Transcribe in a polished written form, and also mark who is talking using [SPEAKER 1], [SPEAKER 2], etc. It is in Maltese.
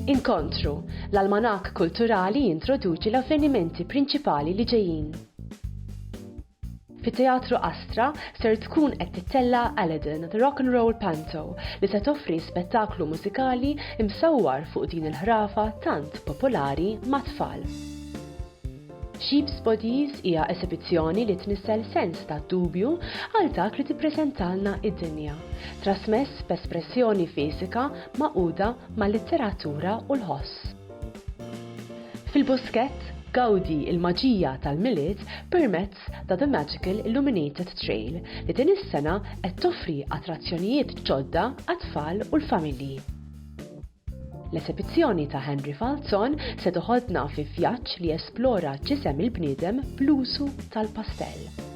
[SPEAKER 1] Inkontru, l-almanak kulturali jintroduċi l-avvenimenti prinċipali li ġejjin. Fit-Teatru Astra ser tkun qed tittella Aladdin The Rock and Roll Panto li se toffri spettaklu mużikali imsawwar fuq din il-ħrafa tant popolari mat-tfal. Sheep's Bodies hija esibizzjoni li tnissel sens ta' dubju għal dak li tippreżentalna id-dinja, trasmess b'espressjoni fiżika maquda mal-litteratura u l-ħoss. Fil-buskett gawdi il-maġija tal-miliet permezz ta' The Magical Illuminated Trail li din is-sena qed toffri attrazzjonijiet ġodda għat-tfal u l-familji. L-esibizzjoni ta' Henry Falzon se toħodna fi vjaġġ li esplora ġisem il-bniedem bl-usu tal-pastell.